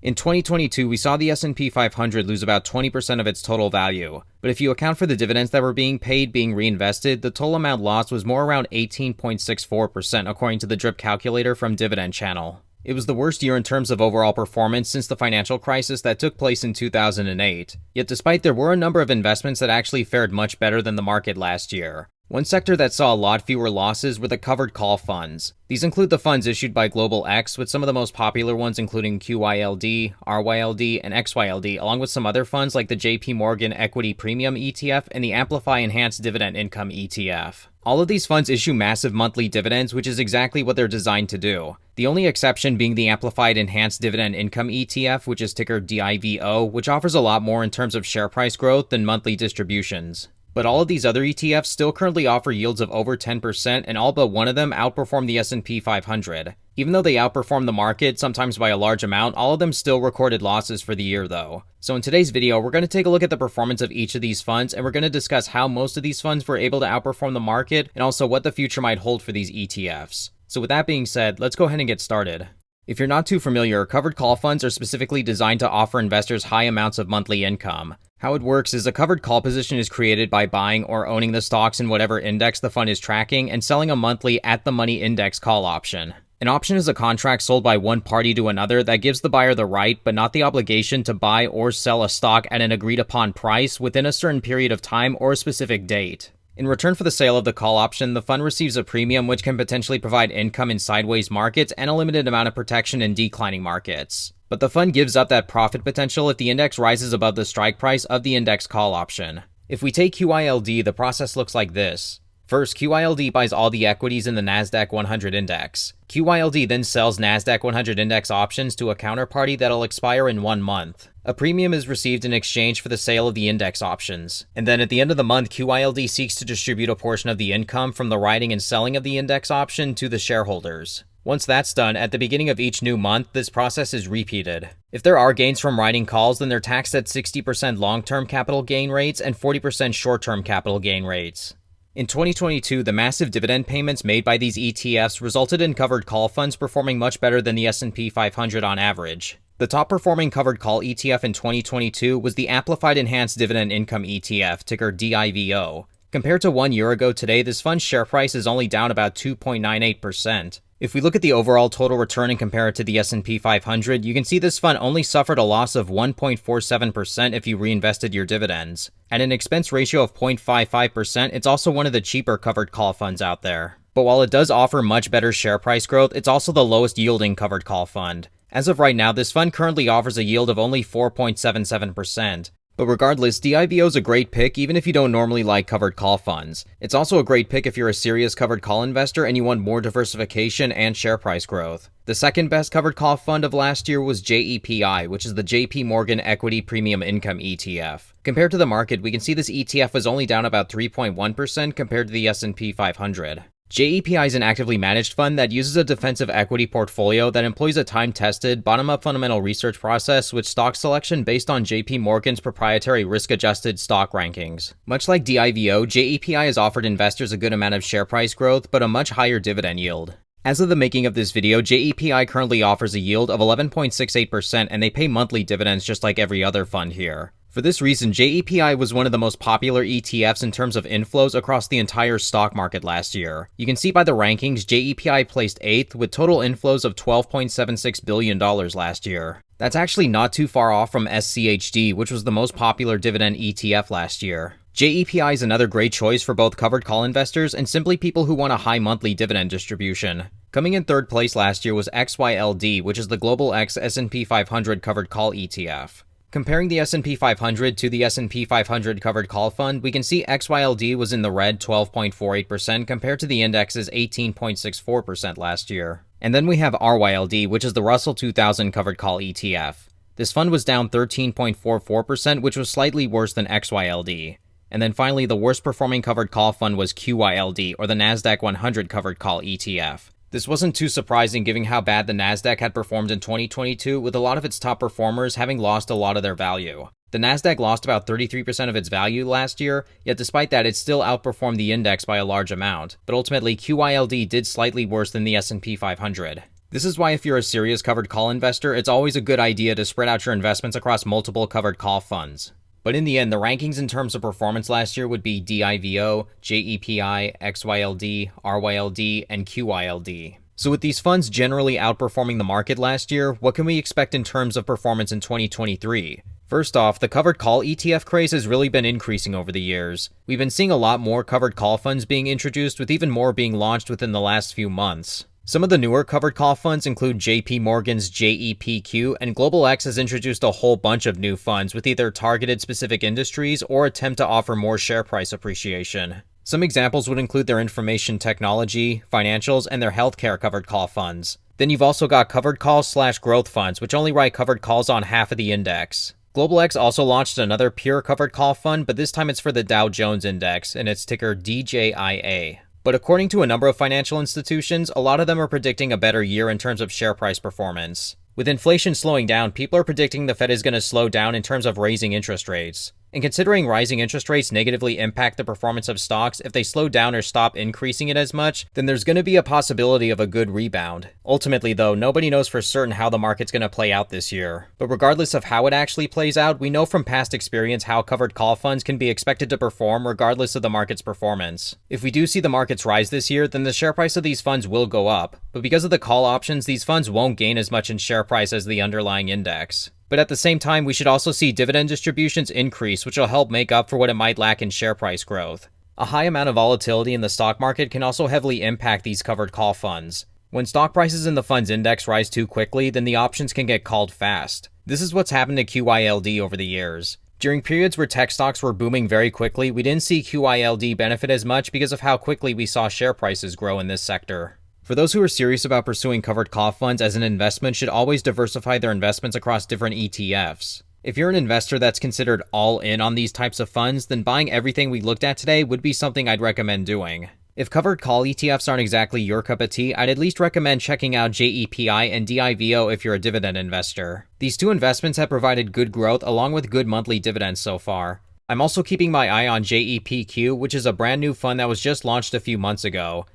In 2022, we saw the S&P 500 lose about 20% of its total value, but if you account for the dividends that were being paid being reinvested, the total amount lost was more around 18.64% according to the DRIP calculator from Dividend Channel. It was the worst year in terms of overall performance since the financial crisis that took place in 2008. Yet despite there were a number of investments that actually fared much better than the market last year. One sector that saw a lot fewer losses were the covered call funds. These include the funds issued by Global X, with some of the most popular ones including QYLD, RYLD, and XYLD, along with some other funds like the JPMorgan Equity Premium ETF and the Amplify Enhanced Dividend Income ETF. All of these funds issue massive monthly dividends, which is exactly what they're designed to do. The only exception being the Amplified Enhanced Dividend Income ETF, which is ticker DIVO, which offers a lot more in terms of share price growth than monthly distributions. But all of these other ETFs still currently offer yields of over 10%, and all but one of them outperform the S&P 500. Even though they outperform the market, sometimes by a large amount, all of them still recorded losses for the year though. So in today's video, we're going to take a look at the performance of each of these funds, and we're going to discuss how most of these funds were able to outperform the market, and also what the future might hold for these ETFs. So with that being said, let's go ahead and get started. If you're not too familiar, covered call funds are specifically designed to offer investors high amounts of monthly income. How it works is a covered call position is created by buying or owning the stocks in whatever index the fund is tracking and selling a monthly at-the-money index call option. An option is a contract sold by one party to another that gives the buyer the right but not the obligation to buy or sell a stock at an agreed-upon price within a certain period of time or a specific date. In return for the sale of the call option, the fund receives a premium which can potentially provide income in sideways markets and a limited amount of protection in declining markets. But the fund gives up that profit potential if the index rises above the strike price of the index call option. If we take QYLD, the process looks like this. First, QYLD buys all the equities in the Nasdaq 100 index. QYLD then sells Nasdaq 100 index options to a counterparty that'll expire in 1 month. A premium is received in exchange for the sale of the index options. And then at the end of the month, QYLD seeks to distribute a portion of the income from the writing and selling of the index option to the shareholders. Once that's done, at the beginning of each new month, this process is repeated. If there are gains from writing calls, then they're taxed at 60% long-term capital gain rates and 40% short-term capital gain rates. In 2022, the massive dividend payments made by these ETFs resulted in covered call funds performing much better than the S&P 500 on average. The top-performing covered call ETF in 2022 was the Amplified Enhanced Dividend Income ETF, ticker DIVO. Compared to 1 year ago today, this fund's share price is only down about 2.98%. If we look at the overall total return and compare it to the S&P 500, you can see this fund only suffered a loss of 1.47% if you reinvested your dividends. At an expense ratio of 0.55%, it's also one of the cheaper covered call funds out there. But while it does offer much better share price growth, it's also the lowest yielding covered call fund. As of right now, this fund currently offers a yield of only 4.77%. But regardless, DIVO is a great pick even if you don't normally like covered call funds. It's also a great pick if you're a serious covered call investor and you want more diversification and share price growth. The second best covered call fund of last year was JEPI, which is the JPMorgan Equity Premium Income ETF. Compared to the market, we can see this ETF was only down about 3.1% compared to the S&P 500. JEPI is an actively managed fund that uses a defensive equity portfolio that employs a time-tested, bottom-up fundamental research process with stock selection based on JPMorgan's proprietary risk-adjusted stock rankings. Much like DIVO, JEPI has offered investors a good amount of share price growth, but a much higher dividend yield. As of the making of this video, JEPI currently offers a yield of 11.68% and they pay monthly dividends just like every other fund here. For this reason, JEPI was one of the most popular ETFs in terms of inflows across the entire stock market last year. You can see by the rankings, JEPI placed 8th with total inflows of $12.76 billion last year. That's actually not too far off from SCHD, which was the most popular dividend ETF last year. JEPI is another great choice for both covered call investors and simply people who want a high monthly dividend distribution. Coming in third place last year was XYLD, which is the Global X S&P 500 covered call ETF. Comparing the S&P 500 to the S&P 500 covered call fund, we can see XYLD was in the red 12.48% compared to the index's 18.64% last year. And then we have RYLD, which is the Russell 2000 covered call ETF. This fund was down 13.44%, which was slightly worse than XYLD. And then finally, the worst performing covered call fund was QYLD, or the Nasdaq 100 covered call ETF. This wasn't too surprising given how bad the Nasdaq had performed in 2022, with a lot of its top performers having lost a lot of their value. The Nasdaq lost about 33% of its value last year, yet despite that it still outperformed the index by a large amount, but ultimately QYLD did slightly worse than the S&P 500. This is why if you're a serious covered call investor, it's always a good idea to spread out your investments across multiple covered call funds. But in the end, the rankings in terms of performance last year would be DIVO, JEPI, XYLD, RYLD, and QYLD. So with these funds generally outperforming the market last year, what can we expect in terms of performance in 2023? First off, the covered call ETF craze has really been increasing over the years. We've been seeing a lot more covered call funds being introduced, with even more being launched within the last few months. Some of the newer covered call funds include JPMorgan's JEPQ, and Global X has introduced a whole bunch of new funds with either targeted specific industries or attempt to offer more share price appreciation. Some examples would include their information technology, financials, and their healthcare covered call funds. Then you've also got covered calls/growth funds, which only write covered calls on half of the index. Global X also launched another pure covered call fund, but this time it's for the Dow Jones Index, and its ticker DJIA. But according to a number of financial institutions, a lot of them are predicting a better year in terms of share price performance. With inflation slowing down, people are predicting the Fed is going to slow down in terms of raising interest rates. And considering rising interest rates negatively impact the performance of stocks, if they slow down or stop increasing it as much, then there's going to be a possibility of a good rebound. Ultimately though, nobody knows for certain how the market's going to play out this year. But regardless of how it actually plays out, we know from past experience how covered call funds can be expected to perform regardless of the market's performance. If we do see the markets rise this year, then the share price of these funds will go up. But because of the call options, these funds won't gain as much in share price as the underlying index. But at the same time, we should also see dividend distributions increase, which will help make up for what it might lack in share price growth. A high amount of volatility in the stock market can also heavily impact these covered call funds. When stock prices in the fund's index rise too quickly, then the options can get called fast. This is what's happened to QYLD over the years. During periods where tech stocks were booming very quickly, we didn't see QYLD benefit as much because of how quickly we saw share prices grow in this sector. For those who are serious about pursuing covered call funds as an investment, should always diversify their investments across different ETFs. If you're an investor that's considered all in on these types of funds, then buying everything we looked at today would be something I'd recommend doing. If covered call ETFs aren't exactly your cup of tea, I'd at least recommend checking out JEPI and DIVO if you're a dividend investor. These two investments have provided good growth along with good monthly dividends so far. I'm also keeping my eye on JEPQ, which is a brand new fund that was just launched a few months ago.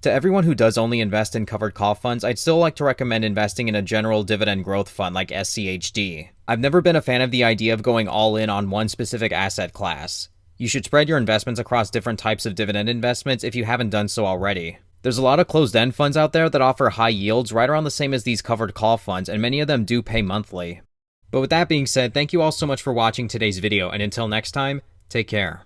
To everyone who does only invest in covered call funds, I'd still like to recommend investing in a general dividend growth fund like SCHD. I've never been a fan of the idea of going all in on one specific asset class. You should spread your investments across different types of dividend investments if you haven't done so already. There's a lot of closed-end funds out there that offer high yields right around the same as these covered call funds, and many of them do pay monthly. But with that being said, thank you all so much for watching today's video, and until next time, take care.